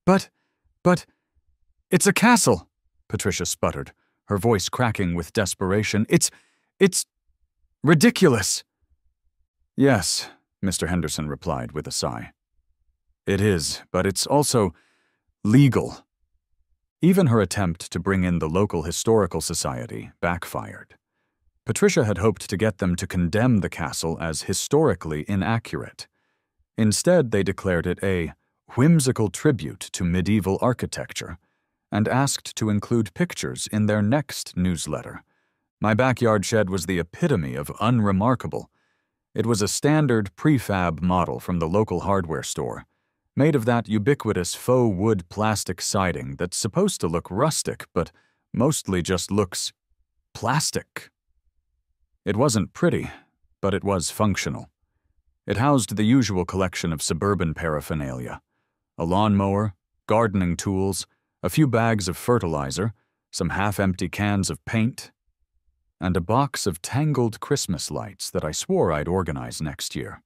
But, but, it's a castle, Patricia sputtered, her voice cracking with desperation. It's ridiculous. Yes, Mr. Henderson replied with a sigh. It is, but it's also legal. Even her attempt to bring in the local historical society backfired. Patricia had hoped to get them to condemn the castle as historically inaccurate. Instead, they declared it a whimsical tribute to medieval architecture and asked to include pictures in their next newsletter. My backyard shed was the epitome of unremarkable. It was a standard prefab model from the local hardware store, made of that ubiquitous faux wood plastic siding that's supposed to look rustic but mostly just looks plastic. It wasn't pretty, but it was functional. It housed the usual collection of suburban paraphernalia: a lawnmower, gardening tools, a few bags of fertilizer, some half-empty cans of paint, and a box of tangled Christmas lights that I swore I'd organize next year.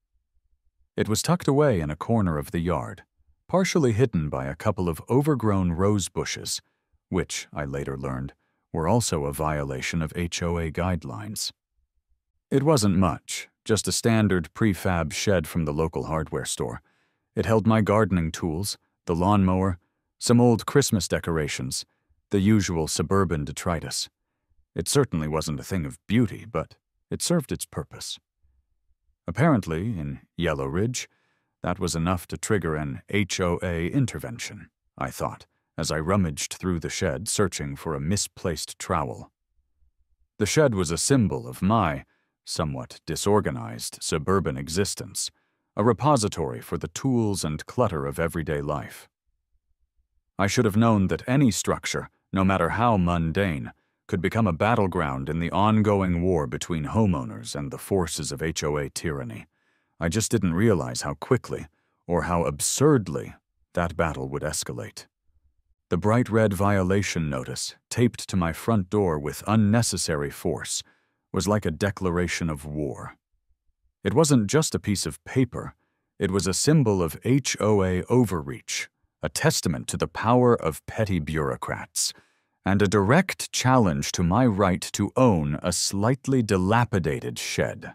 It was tucked away in a corner of the yard, partially hidden by a couple of overgrown rose bushes, which, I later learned, were also a violation of HOA guidelines. It wasn't much, just a standard prefab shed from the local hardware store. It held my gardening tools, the lawnmower, some old Christmas decorations, the usual suburban detritus. It certainly wasn't a thing of beauty, but it served its purpose. Apparently, in Yellow Ridge, that was enough to trigger an HOA intervention, I thought, as I rummaged through the shed searching for a misplaced trowel. The shed was a symbol of my somewhat disorganized suburban existence, a repository for the tools and clutter of everyday life. I should have known that any structure, no matter how mundane, could become a battleground in the ongoing war between homeowners and the forces of HOA tyranny. I just didn't realize how quickly, or how absurdly, that battle would escalate. The bright red violation notice, taped to my front door with unnecessary force, was like a declaration of war. It wasn't just a piece of paper, it was a symbol of HOA overreach, a testament to the power of petty bureaucrats, and a direct challenge to my right to own a slightly dilapidated shed.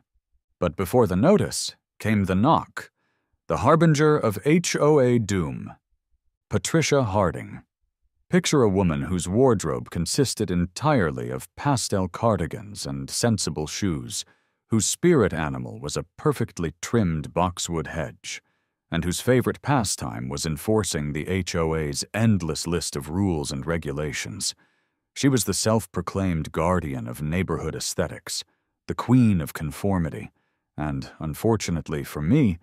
But before the notice came the knock, the harbinger of HOA doom. Patricia Harding. Picture a woman whose wardrobe consisted entirely of pastel cardigans and sensible shoes, whose spirit animal was a perfectly trimmed boxwood hedge, and whose favorite pastime was enforcing the HOA's endless list of rules and regulations. She was the self-proclaimed guardian of neighborhood aesthetics, the queen of conformity, and, unfortunately for me,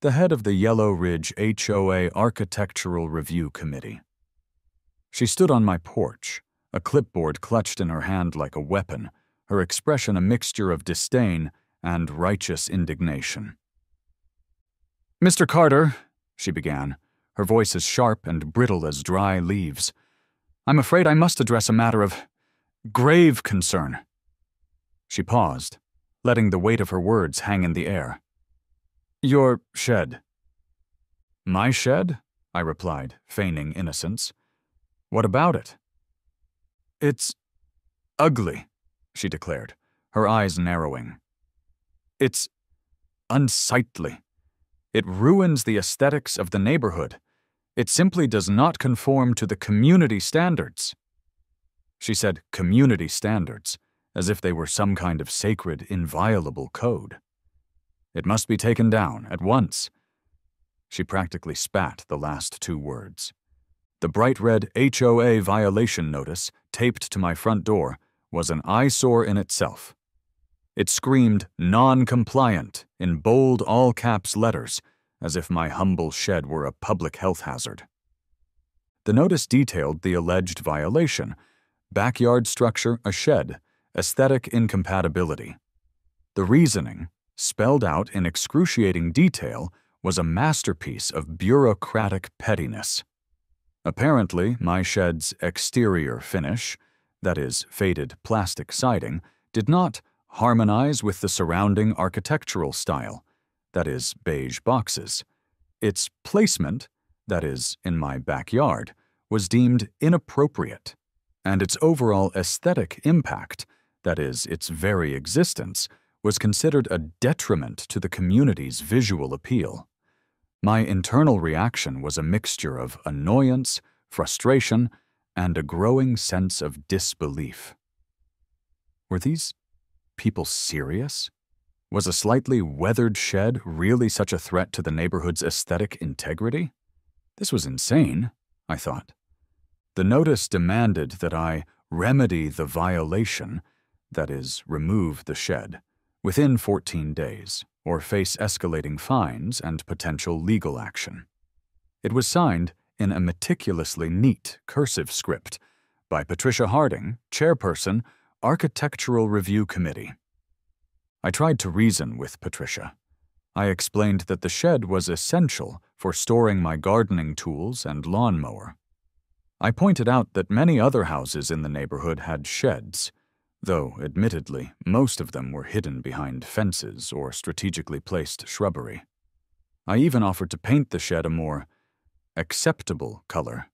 the head of the Yellow Ridge HOA Architectural Review Committee. She stood on my porch, a clipboard clutched in her hand like a weapon, her expression a mixture of disdain and righteous indignation. "Mr. Carter," she began, her voice as sharp and brittle as dry leaves, "I'm afraid I must address a matter of grave concern." She paused, letting the weight of her words hang in the air. "Your shed." "My shed?" I replied, feigning innocence. "What about it?" "It's ugly," she declared, her eyes narrowing. "It's unsightly. It ruins the aesthetics of the neighborhood. It simply does not conform to the community standards." She said community standards, as if they were some kind of sacred, inviolable code. "It must be taken down at once." She practically spat the last two words. The bright red HOA violation notice, taped to my front door, was an eyesore in itself. It screamed non-compliant in bold all-caps letters, as if my humble shed were a public health hazard. The notice detailed the alleged violation: backyard structure a shed, aesthetic incompatibility. The reasoning, spelled out in excruciating detail, was a masterpiece of bureaucratic pettiness. Apparently, my shed's exterior finish, that is, faded plastic siding, did not harmonize with the surrounding architectural style, that is, beige boxes. Its placement, that is, in my backyard, was deemed inappropriate, and its overall aesthetic impact, that is, its very existence, was considered a detriment to the community's visual appeal. My internal reaction was a mixture of annoyance, frustration, and a growing sense of disbelief. Were these people serious? Was a slightly weathered shed really such a threat to the neighborhood's aesthetic integrity? This was insane, I thought. The notice demanded that I remedy the violation, that is, remove the shed, within 14 days, or face escalating fines and potential legal action. It was signed in a meticulously neat cursive script by Patricia Harding, chairperson, Architectural Review Committee. I tried to reason with Patricia. I explained that the shed was essential for storing my gardening tools and lawnmower. I pointed out that many other houses in the neighborhood had sheds, though, admittedly, most of them were hidden behind fences or strategically placed shrubbery. I even offered to paint the shed a more acceptable color,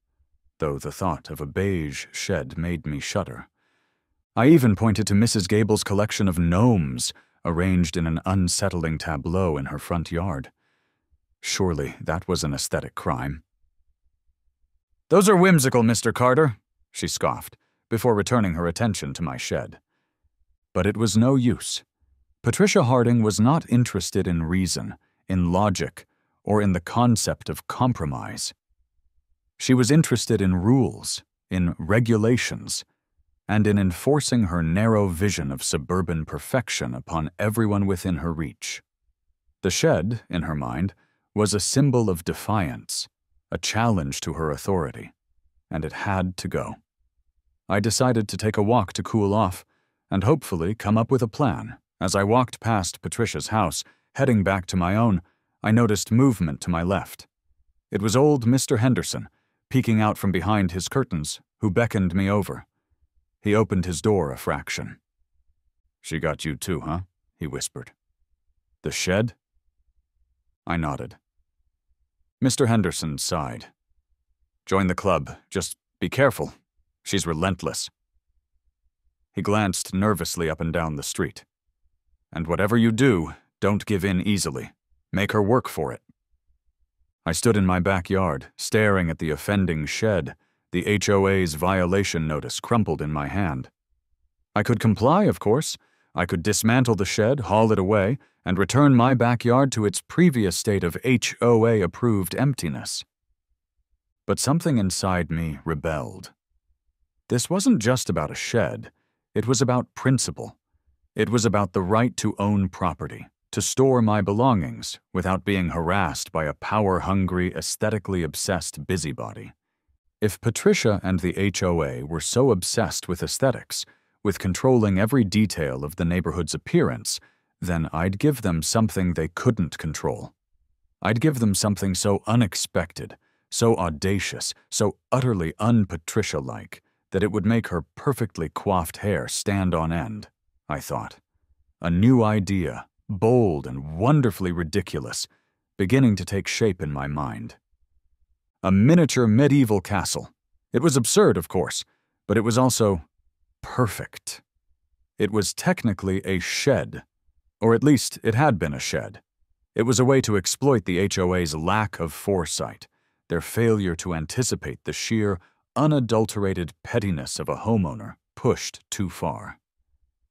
though the thought of a beige shed made me shudder. I even pointed to Mrs. Gable's collection of gnomes arranged in an unsettling tableau in her front yard. Surely that was an aesthetic crime. "Those are whimsical, Mr. Carter," she scoffed, before returning her attention to my shed. But it was no use. Patricia Harding was not interested in reason, in logic, or in the concept of compromise. She was interested in rules, in regulations, and in enforcing her narrow vision of suburban perfection upon everyone within her reach. The shed, in her mind, was a symbol of defiance, a challenge to her authority, and it had to go. I decided to take a walk to cool off, and hopefully come up with a plan. As I walked past Patricia's house, heading back to my own, I noticed movement to my left. It was old Mr. Henderson, peeking out from behind his curtains, who beckoned me over. He opened his door a fraction. "She got you too, huh?" he whispered. "The shed?" I nodded. Mr. Henderson sighed. "Join the club. Just be careful. She's relentless." He glanced nervously up and down the street. "And whatever you do, don't give in easily. Make her work for it." I stood in my backyard, staring at the offending shed, the HOA's violation notice crumpled in my hand. I could comply, of course. I could dismantle the shed, haul it away, and return my backyard to its previous state of HOA-approved emptiness. But something inside me rebelled. This wasn't just about a shed. It was about principle. It was about the right to own property, to store my belongings without being harassed by a power-hungry, aesthetically obsessed busybody. If Patricia and the HOA were so obsessed with aesthetics, with controlling every detail of the neighborhood's appearance, then I'd give them something they couldn't control. I'd give them something so unexpected, so audacious, so utterly un-Patricia-like, that it would make her perfectly coiffed hair stand on end, I thought. A new idea, bold and wonderfully ridiculous, beginning to take shape in my mind. A miniature medieval castle. It was absurd, of course, but it was also perfect. It was technically a shed, or at least it had been a shed. It was a way to exploit the HOA's lack of foresight, their failure to anticipate the sheer, unadulterated pettiness of a homeowner pushed too far.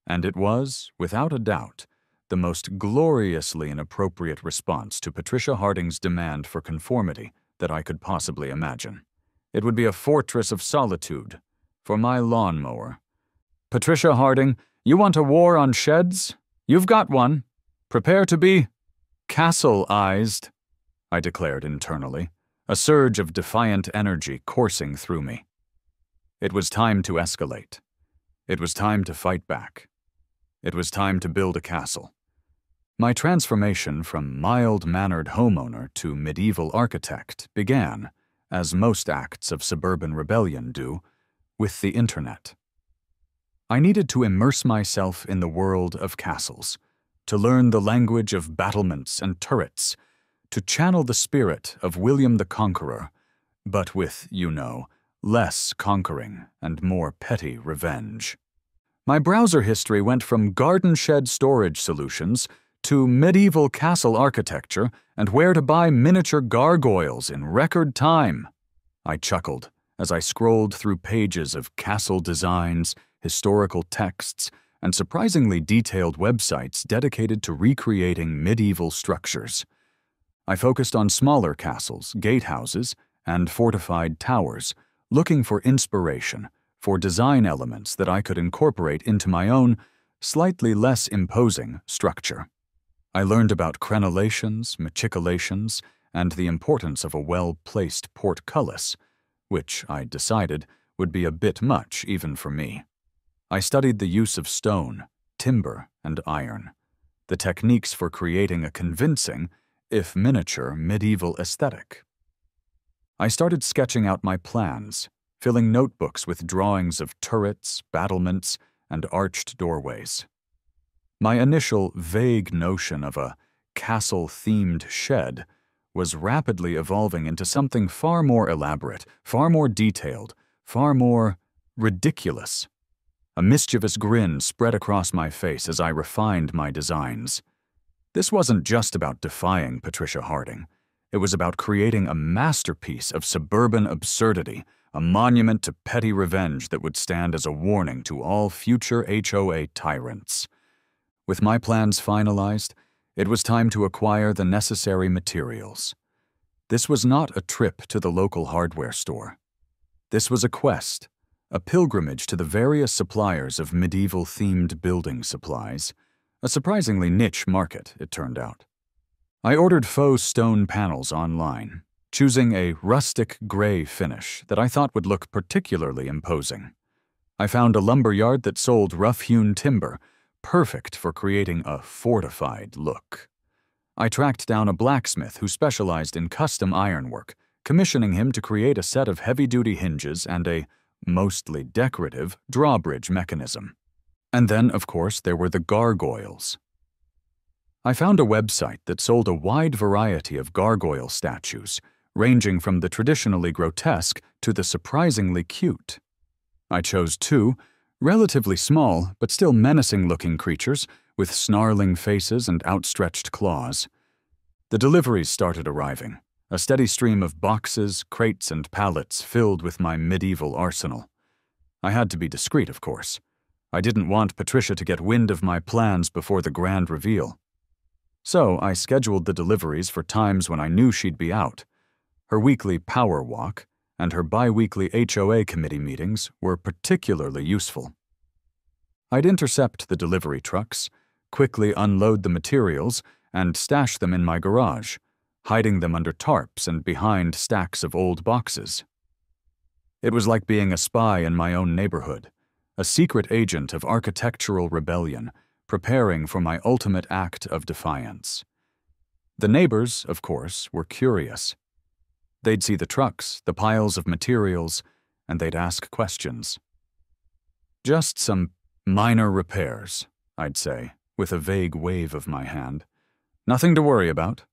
And it was, without a doubt, the most gloriously inappropriate response to Patricia Harding's demand for conformity that I could possibly imagine. It would be a fortress of solitude for my lawnmower. "Patricia Harding, you want a war on sheds? You've got one. Prepare to be castle-ized," I declared internally, a surge of defiant energy coursing through me. It was time to escalate. It was time to fight back. It was time to build a castle. My transformation from mild-mannered homeowner to medieval architect began, as most acts of suburban rebellion do, with the internet. I needed to immerse myself in the world of castles, to learn the language of battlements and turrets, to channel the spirit of William the Conqueror, but with, less conquering and more petty revenge. My browser history went from garden shed storage solutions to medieval castle architecture and where to buy miniature gargoyles in record time. I chuckled as I scrolled through pages of castle designs, historical texts, and surprisingly detailed websites dedicated to recreating medieval structures. I focused on smaller castles, gatehouses, and fortified towers, looking for inspiration, for design elements that I could incorporate into my own, slightly less imposing structure. I learned about crenellations, machicolations, and the importance of a well-placed portcullis, which I decided would be a bit much even for me. I studied the use of stone, timber, and iron, the techniques for creating a convincing, if miniature, medieval aesthetic. I started sketching out my plans, filling notebooks with drawings of turrets, battlements, and arched doorways. My initial vague notion of a castle-themed shed was rapidly evolving into something far more elaborate, far more detailed, far more ridiculous. A mischievous grin spread across my face as I refined my designs. This wasn't just about defying Patricia Harding. It was about creating a masterpiece of suburban absurdity, a monument to petty revenge that would stand as a warning to all future HOA tyrants. With my plans finalized, it was time to acquire the necessary materials. This was not a trip to the local hardware store. This was a quest, a pilgrimage to the various suppliers of medieval-themed building supplies, a surprisingly niche market, it turned out. I ordered faux stone panels online, choosing a rustic gray finish that I thought would look particularly imposing. I found a lumber yard that sold rough-hewn timber, perfect for creating a fortified look. I tracked down a blacksmith who specialized in custom ironwork, commissioning him to create a set of heavy-duty hinges and a mostly decorative drawbridge mechanism. And then, of course, there were the gargoyles. I found a website that sold a wide variety of gargoyle statues, ranging from the traditionally grotesque to the surprisingly cute. I chose two, relatively small but still menacing-looking creatures with snarling faces and outstretched claws. The deliveries started arriving, a steady stream of boxes, crates, and pallets filled with my medieval arsenal. I had to be discreet, of course. I didn't want Patricia to get wind of my plans before the grand reveal. So I scheduled the deliveries for times when I knew she'd be out. Her weekly power walk and her bi-weekly HOA committee meetings were particularly useful. I'd intercept the delivery trucks, quickly unload the materials, and stash them in my garage, hiding them under tarps and behind stacks of old boxes. It was like being a spy in my own neighborhood, a secret agent of architectural rebellion, preparing for my ultimate act of defiance. The neighbors, of course, were curious. They'd see the trucks, the piles of materials, and they'd ask questions. Just some minor repairs, I'd say, with a vague wave of my hand. Nothing to worry about.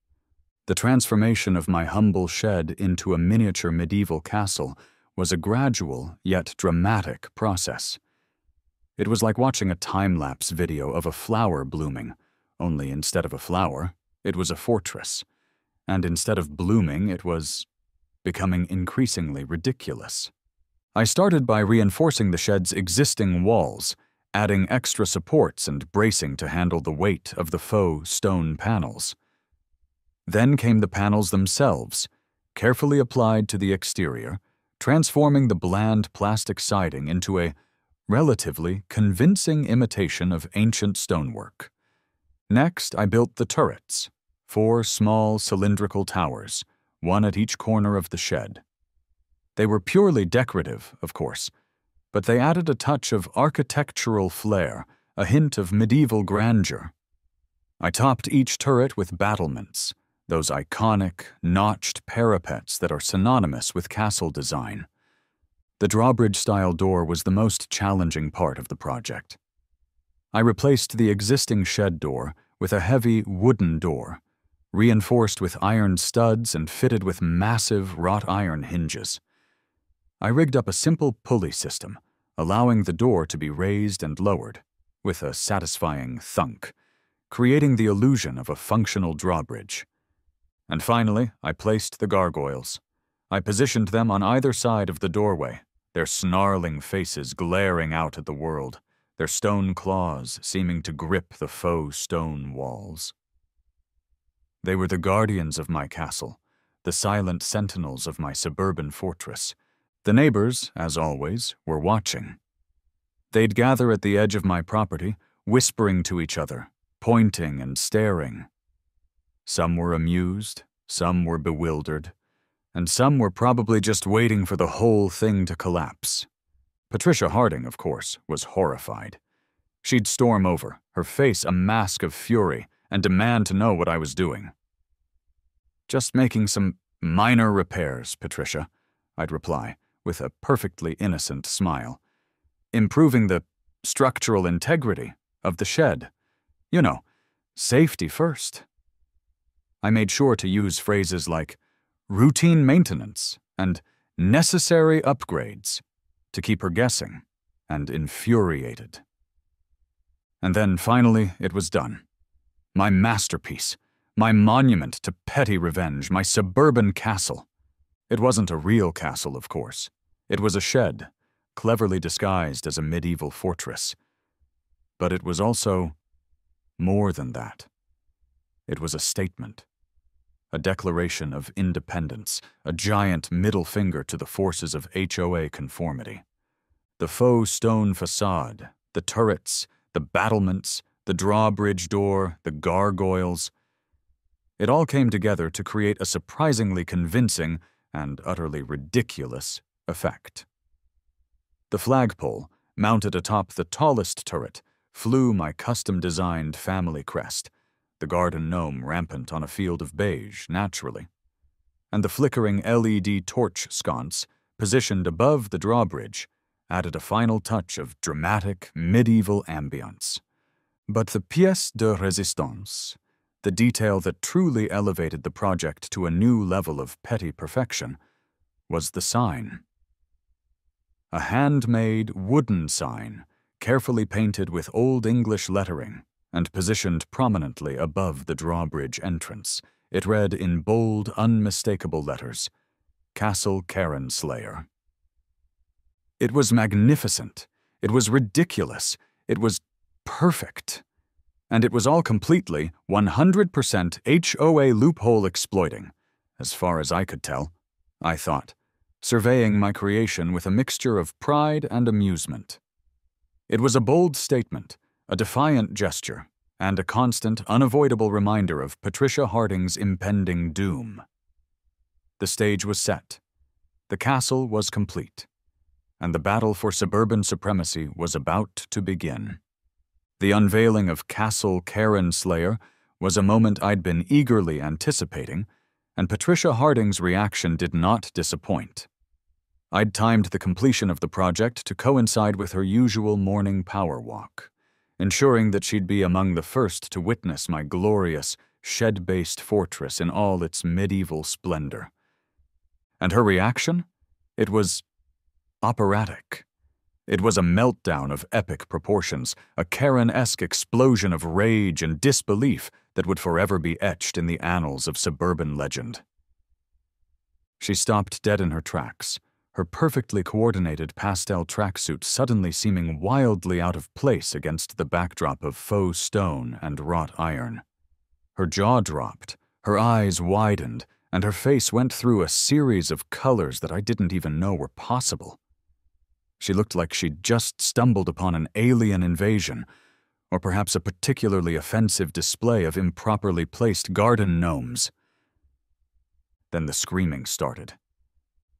The transformation of my humble shed into a miniature medieval castle was a gradual yet dramatic process. It was like watching a time-lapse video of a flower blooming, only instead of a flower, it was a fortress, and instead of blooming, it was becoming increasingly ridiculous. I started by reinforcing the shed's existing walls, adding extra supports and bracing to handle the weight of the faux stone panels. Then came the panels themselves, carefully applied to the exterior, transforming the bland plastic siding into a relatively convincing imitation of ancient stonework. Next, I built the turrets, 4 small cylindrical towers, one at each corner of the shed. They were purely decorative, of course, but they added a touch of architectural flair, a hint of medieval grandeur. I topped each turret with battlements, those iconic, notched parapets that are synonymous with castle design. The drawbridge-style door was the most challenging part of the project. I replaced the existing shed door with a heavy wooden door, reinforced with iron studs and fitted with massive wrought iron hinges. I rigged up a simple pulley system, allowing the door to be raised and lowered, with a satisfying thunk, creating the illusion of a functional drawbridge. And finally, I placed the gargoyles. I positioned them on either side of the doorway, their snarling faces glaring out at the world, their stone claws seeming to grip the faux stone walls. They were the guardians of my castle, the silent sentinels of my suburban fortress. The neighbors, as always, were watching. They'd gather at the edge of my property, whispering to each other, pointing and staring. Some were amused, some were bewildered, and some were probably just waiting for the whole thing to collapse. Patricia Harding, of course, was horrified. She'd storm over, her face a mask of fury, and demand to know what I was doing. "Just making some minor repairs, Patricia," I'd reply, with a perfectly innocent smile. "Improving the structural integrity of the shed. You know, safety first." I made sure to use phrases like routine maintenance and necessary upgrades to keep her guessing and infuriated. And then finally it was done. My masterpiece, my monument to petty revenge, my suburban castle. It wasn't a real castle, of course. It was a shed, cleverly disguised as a medieval fortress. But it was also more than that. It was a statement. A declaration of independence, a giant middle finger to the forces of HOA conformity. The faux stone facade, the turrets, the battlements, the drawbridge door, the gargoyles. It all came together to create a surprisingly convincing and utterly ridiculous effect. The flagpole, mounted atop the tallest turret, flew my custom-designed family crest, the garden gnome rampant on a field of beige, naturally. And the flickering LED torch sconce, positioned above the drawbridge, added a final touch of dramatic, medieval ambience. But the pièce de résistance, the detail that truly elevated the project to a new level of petty perfection, was the sign. A handmade wooden sign, carefully painted with Old English lettering and positioned prominently above the drawbridge entrance. It read in bold, unmistakable letters, Castle Cairnslayer. It was magnificent. It was ridiculous. It was perfect. And it was all completely 100% HOA loophole exploiting, as far as I could tell, I thought, surveying my creation with a mixture of pride and amusement. It was a bold statement, a defiant gesture, and a constant, unavoidable reminder of Patricia Harding's impending doom. The stage was set. The castle was complete. And the battle for suburban supremacy was about to begin. The unveiling of Castle Cairnslayer was a moment I'd been eagerly anticipating, and Patricia Harding's reaction did not disappoint. I'd timed the completion of the project to coincide with her usual morning power walk, ensuring that she'd be among the first to witness my glorious, shed-based fortress in all its medieval splendor. And her reaction? It was operatic. It was a meltdown of epic proportions, a Karen-esque explosion of rage and disbelief that would forever be etched in the annals of suburban legend. She stopped dead in her tracks, her perfectly coordinated pastel tracksuit suddenly seeming wildly out of place against the backdrop of faux stone and wrought iron. Her jaw dropped, her eyes widened, and her face went through a series of colors that I didn't even know were possible. She looked like she'd just stumbled upon an alien invasion, or perhaps a particularly offensive display of improperly placed garden gnomes. Then the screaming started.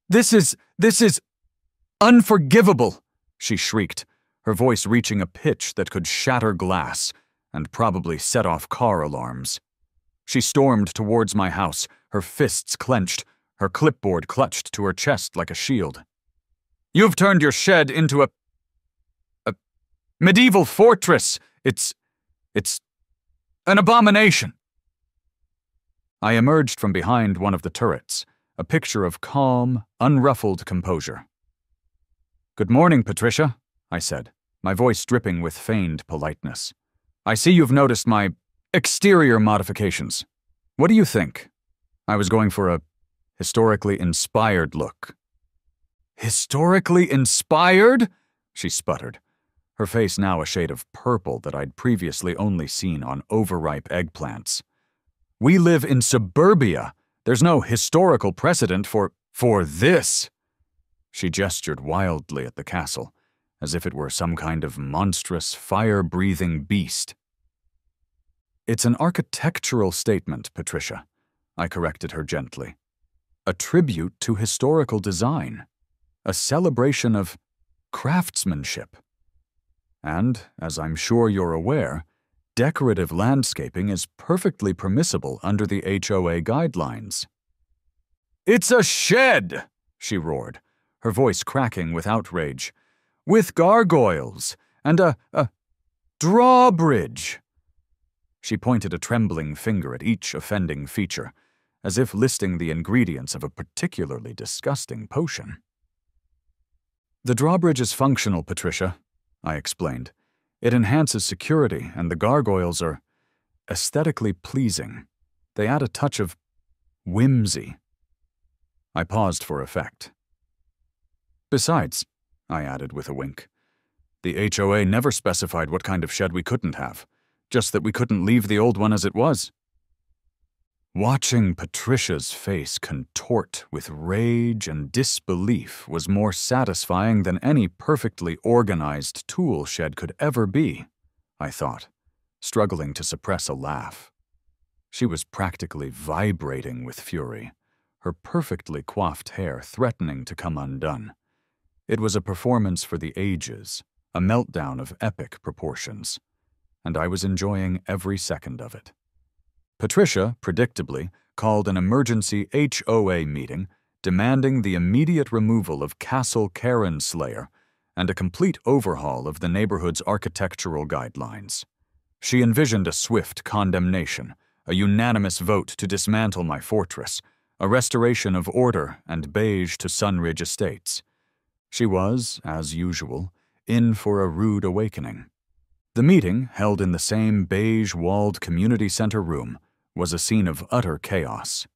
This is unforgivable, she shrieked, her voice reaching a pitch that could shatter glass and probably set off car alarms. She stormed towards my house, her fists clenched, her clipboard clutched to her chest like a shield. You've turned your shed into a medieval fortress. It's an abomination. I emerged from behind one of the turrets, a picture of calm, unruffled composure. "Good morning, Patricia," I said, my voice dripping with feigned politeness. "I see you've noticed my exterior modifications. What do you think?" I was going for a historically inspired look. "Historically inspired?" she sputtered, her face now a shade of purple that I'd previously only seen on overripe eggplants. "We live in suburbia. There's no historical precedent for this." She gestured wildly at the castle, as if it were some kind of monstrous, fire-breathing beast. "It's an architectural statement, Patricia," I corrected her gently. "A tribute to historical design. A celebration of craftsmanship. And, as I'm sure you're aware, decorative landscaping is perfectly permissible under the HOA guidelines." "It's a shed!" she roared, her voice cracking with outrage. "With gargoyles and a drawbridge." She pointed a trembling finger at each offending feature, as if listing the ingredients of a particularly disgusting potion. "The drawbridge is functional, Patricia," I explained. "It enhances security, and the gargoyles are aesthetically pleasing. They add a touch of whimsy." I paused for effect. "Besides," I added with a wink, "the HOA never specified what kind of shed we couldn't have, just that we couldn't leave the old one as it was." Watching Patricia's face contort with rage and disbelief was more satisfying than any perfectly organized tool shed could ever be, I thought, struggling to suppress a laugh. She was practically vibrating with fury, her perfectly coiffed hair threatening to come undone. It was a performance for the ages, a meltdown of epic proportions, and I was enjoying every second of it. Patricia, predictably, called an emergency HOA meeting demanding the immediate removal of Castle Cairnslayer and a complete overhaul of the neighborhood's architectural guidelines. She envisioned a swift condemnation, a unanimous vote to dismantle my fortress, a restoration of order and beige to Sunridge Estates. She was, as usual, in for a rude awakening. The meeting, held in the same beige-walled community center room, was a scene of utter chaos.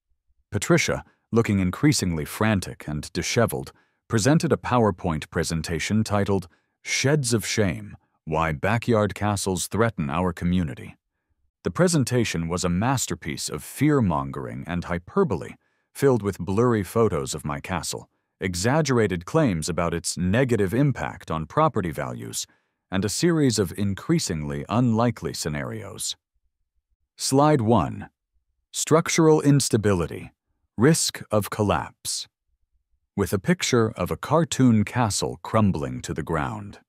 Patricia, looking increasingly frantic and disheveled, presented a PowerPoint presentation titled "Sheds of Shame: Why Backyard Castles Threaten Our Community." The presentation was a masterpiece of fear-mongering and hyperbole, filled with blurry photos of my castle, exaggerated claims about its negative impact on property values, and a series of increasingly unlikely scenarios. Slide 1. Structural instability. Risk of collapse. With a picture of a cartoon castle crumbling to the ground.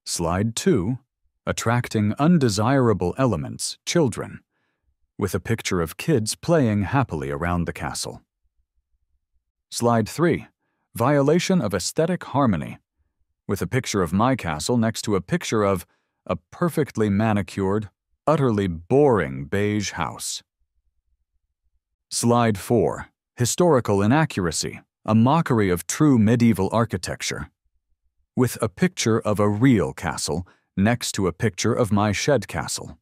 Slide 2. Attracting undesirable elements, children. With a picture of kids playing happily around the castle. Slide 3. Violation of aesthetic harmony. With a picture of my castle next to a picture of a perfectly manicured, utterly boring beige house. Slide 4. Historical inaccuracy, a mockery of true medieval architecture. With a picture of a real castle next to a picture of my shed castle.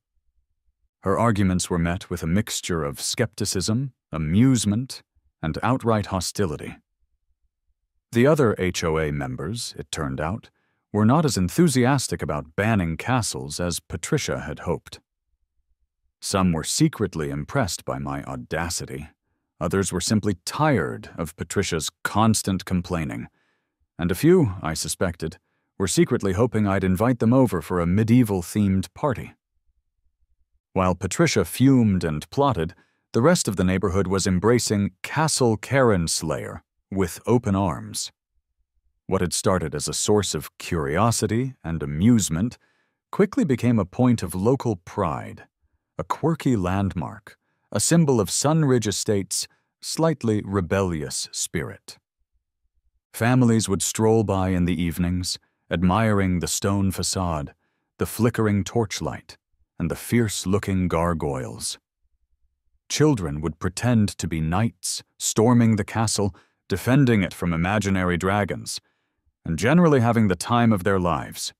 Her arguments were met with a mixture of skepticism, amusement, and outright hostility. The other HOA members, it turned out, were not as enthusiastic about banning castles as Patricia had hoped. Some were secretly impressed by my audacity. Others were simply tired of Patricia's constant complaining. And a few, I suspected, were secretly hoping I'd invite them over for a medieval-themed party. While Patricia fumed and plotted, the rest of the neighborhood was embracing Castle Cairnslayer with open arms. What had started as a source of curiosity and amusement quickly became a point of local pride, a quirky landmark, a symbol of Sunridge Estate's slightly rebellious spirit. Families would stroll by in the evenings, admiring the stone facade, the flickering torchlight, and the fierce-looking gargoyles. children would pretend to be knights, storming the castle, defending it from imaginary dragons, and generally having the time of their lives.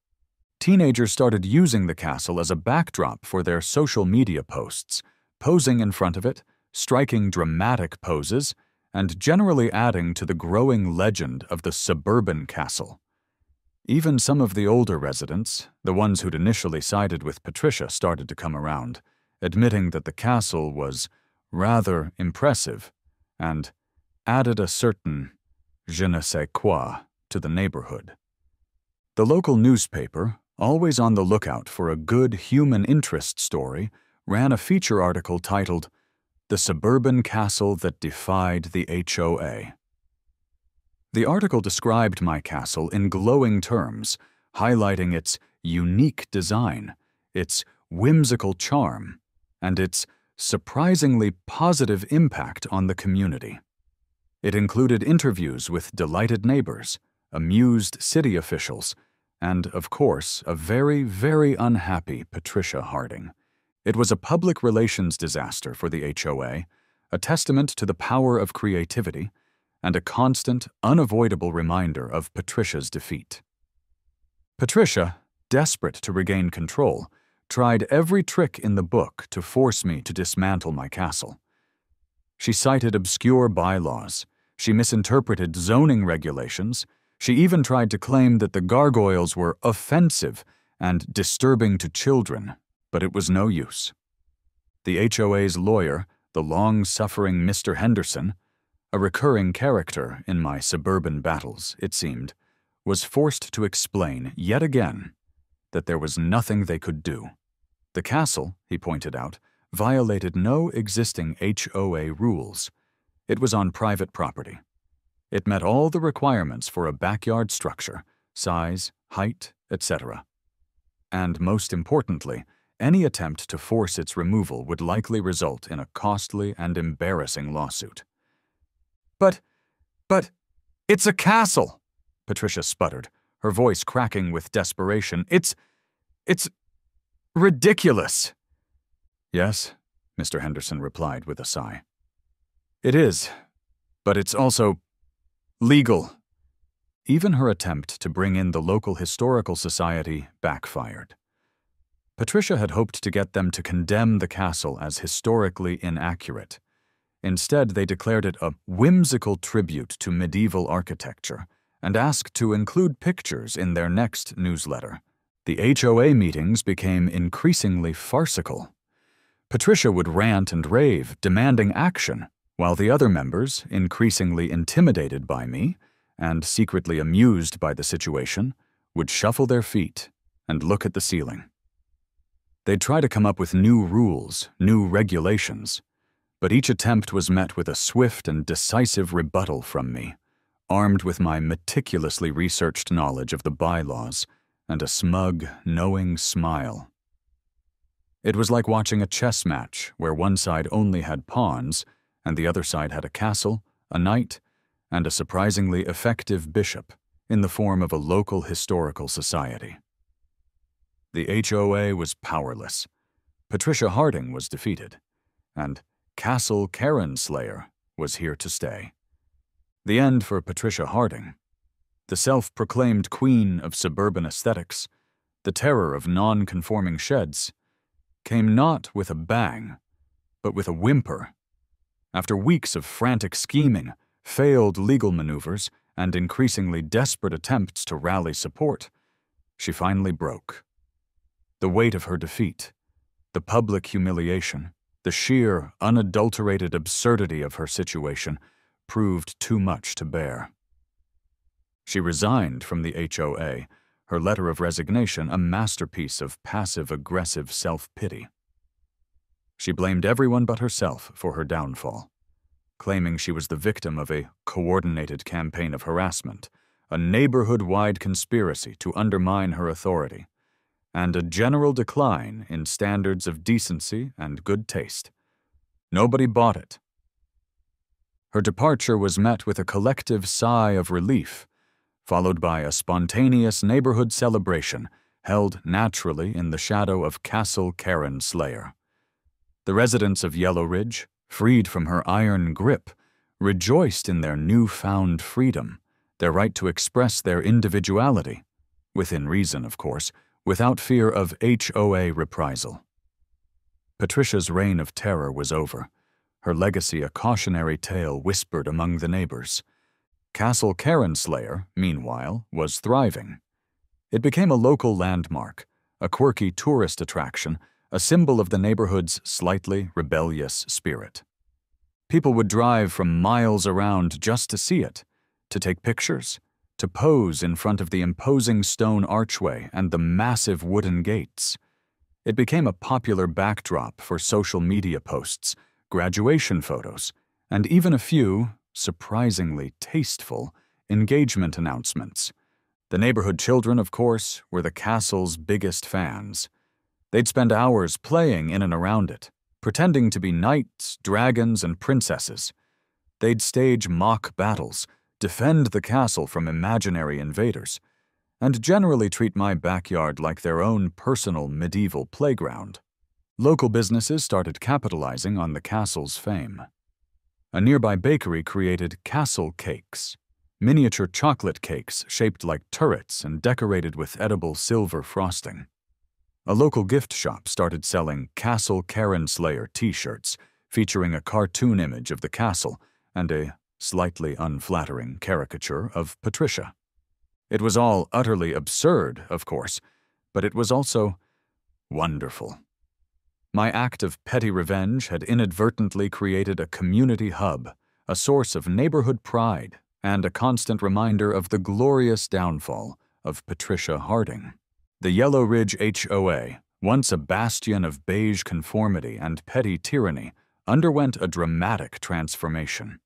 Teenagers started using the castle as a backdrop for their social media posts, posing in front of it, striking dramatic poses, and generally adding to the growing legend of the suburban castle. Even some of the older residents, the ones who'd initially sided with Patricia, started to come around, admitting that the castle was rather impressive and added a certain je ne sais quoi to the neighborhood. The local newspaper, always on the lookout for a good human interest story, ran a feature article titled "The Suburban Castle That Defied the HOA." The article described my castle in glowing terms, highlighting its unique design, its whimsical charm, and its surprisingly positive impact on the community. It included interviews with delighted neighbors, amused city officials, and, of course, a very, very unhappy Patricia Harding. It was a public relations disaster for the HOA, a testament to the power of creativity, and a constant, unavoidable reminder of Patricia's defeat. Patricia, desperate to regain control, tried every trick in the book to force me to dismantle my castle. She cited obscure bylaws. She misinterpreted zoning regulations. She even tried to claim that the gargoyles were offensive and disturbing to children, but it was no use. The HOA's lawyer, the long-suffering Mr. Henderson, a recurring character in my suburban battles, it seemed, was forced to explain yet again that there was nothing they could do. The castle, he pointed out, violated no existing HOA rules. It was on private property. It met all the requirements for a backyard structure, size, height, etc. And most importantly, any attempt to force its removal would likely result in a costly and embarrassing lawsuit. But, it's a castle, Patricia sputtered, her voice cracking with desperation. It's ridiculous. Yes, Mr. Henderson replied with a sigh. It is, but it's also legal. Even her attempt to bring in the local historical society backfired. Patricia had hoped to get them to condemn the castle as historically inaccurate. Instead, they declared it a whimsical tribute to medieval architecture and asked to include pictures in their next newsletter. The HOA meetings became increasingly farcical. Patricia would rant and rave, demanding action, while the other members, increasingly intimidated by me and secretly amused by the situation, would shuffle their feet and look at the ceiling. They'd try to come up with new rules, new regulations, but each attempt was met with a swift and decisive rebuttal from me, armed with my meticulously researched knowledge of the bylaws and a smug, knowing smile. It was like watching a chess match where one side only had pawns and the other side had a castle, a knight, and a surprisingly effective bishop in the form of a local historical society. The HOA was powerless. Patricia Harding was defeated, and Castle Cairnslayer was here to stay. The end for Patricia Harding, the self-proclaimed queen of suburban aesthetics, the terror of non-conforming sheds, came not with a bang, but with a whimper. After weeks of frantic scheming, failed legal maneuvers, and increasingly desperate attempts to rally support, she finally broke. The weight of her defeat, the public humiliation, the sheer, unadulterated absurdity of her situation proved too much to bear. She resigned from the HOA, her letter of resignation a masterpiece of passive-aggressive self-pity. She blamed everyone but herself for her downfall, claiming she was the victim of a coordinated campaign of harassment, a neighborhood-wide conspiracy to undermine her authority, and a general decline in standards of decency and good taste. Nobody bought it. Her departure was met with a collective sigh of relief, followed by a spontaneous neighborhood celebration held naturally in the shadow of Castle Cairnslayer. The residents of Yellow Ridge, freed from her iron grip, rejoiced in their newfound freedom, their right to express their individuality, within reason, of course, without fear of HOA reprisal. Patricia's reign of terror was over, her legacy a cautionary tale whispered among the neighbors. Castle Cairnslayer, meanwhile, was thriving. It became a local landmark, a quirky tourist attraction, a symbol of the neighborhood's slightly rebellious spirit. People would drive from miles around just to see it, to take pictures, to pose in front of the imposing stone archway and the massive wooden gates. It became a popular backdrop for social media posts, graduation photos, and even a few, surprisingly tasteful, engagement announcements. The neighborhood children, of course, were the castle's biggest fans. They'd spend hours playing in and around it, pretending to be knights, dragons, and princesses. They'd stage mock battles, defend the castle from imaginary invaders, and generally treat my backyard like their own personal medieval playground. Local businesses started capitalizing on the castle's fame. A nearby bakery created castle cakes, miniature chocolate cakes shaped like turrets and decorated with edible silver frosting. A local gift shop started selling Castle Cairnslayer t-shirts featuring a cartoon image of the castle and a slightly unflattering caricature of Patricia. It was all utterly absurd, of course, but it was also wonderful. My act of petty revenge had inadvertently created a community hub, a source of neighborhood pride, and a constant reminder of the glorious downfall of Patricia Harding. The Yellow Ridge HOA, once a bastion of beige conformity and petty tyranny, underwent a dramatic transformation.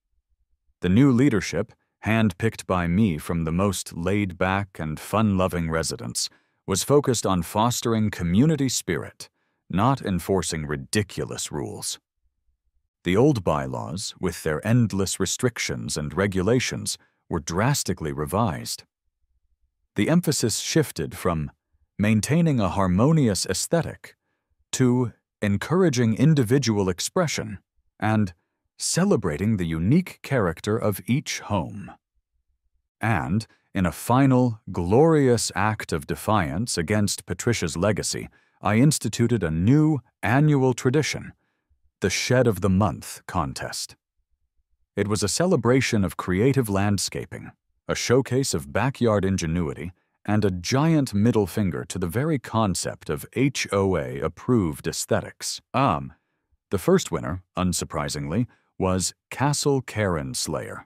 The new leadership, hand-picked by me from the most laid-back and fun-loving residents, was focused on fostering community spirit, not enforcing ridiculous rules. The old bylaws, with their endless restrictions and regulations, were drastically revised. The emphasis shifted from maintaining a harmonious aesthetic to encouraging individual expression and celebrating the unique character of each home. And, in a final, glorious act of defiance against Patricia's legacy, I instituted a new annual tradition, the Shed of the Month contest. It was a celebration of creative landscaping, a showcase of backyard ingenuity, and a giant middle finger to the very concept of HOA-approved aesthetics. The first winner, unsurprisingly, was Castle Cairnslayer.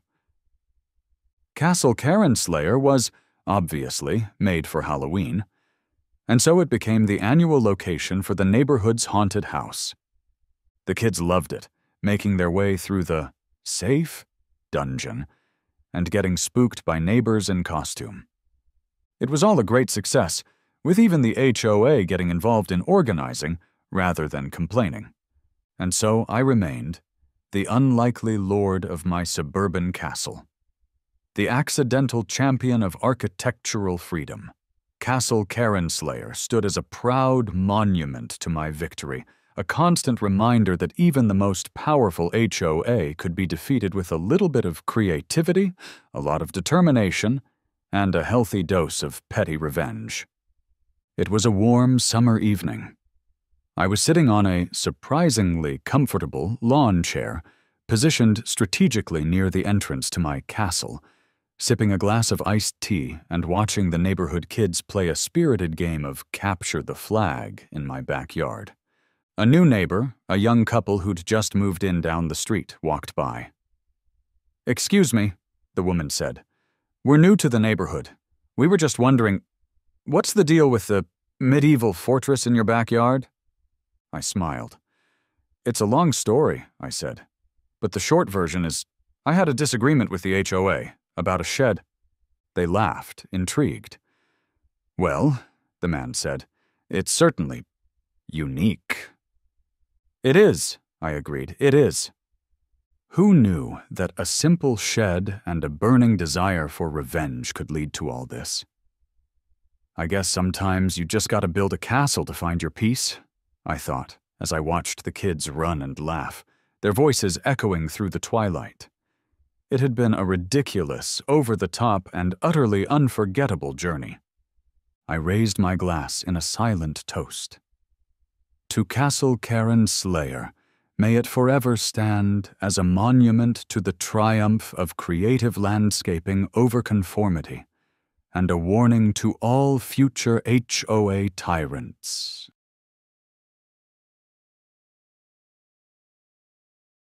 Castle Cairnslayer was, obviously, made for Halloween, and so it became the annual location for the neighborhood's haunted house. The kids loved it, making their way through the safe dungeon and getting spooked by neighbors in costume. It was all a great success, with even the HOA getting involved in organizing rather than complaining. And so I remained, the unlikely lord of my suburban castle. The accidental champion of architectural freedom. Castle Cairnslayer stood as a proud monument to my victory, a constant reminder that even the most powerful HOA could be defeated with a little bit of creativity, a lot of determination, and a healthy dose of petty revenge. It was a warm summer evening. I was sitting on a surprisingly comfortable lawn chair, positioned strategically near the entrance to my castle, sipping a glass of iced tea and watching the neighborhood kids play a spirited game of capture the flag in my backyard. A new neighbor, a young couple who'd just moved in down the street, walked by. "Excuse me," the woman said. "We're new to the neighborhood. We were just wondering, what's the deal with the medieval fortress in your backyard?" I smiled. "It's a long story," I said. "But the short version is, I had a disagreement with the HOA about a shed." They laughed, intrigued. "Well," the man said, "it's certainly unique." "It is," I agreed, "it is." Who knew that a simple shed and a burning desire for revenge could lead to all this? "I guess sometimes you just gotta build a castle to find your peace," I thought, as I watched the kids run and laugh, their voices echoing through the twilight. It had been a ridiculous, over-the-top, and utterly unforgettable journey. I raised my glass in a silent toast. To Castle Cairn Slayer, may it forever stand as a monument to the triumph of creative landscaping over conformity, and a warning to all future HOA tyrants.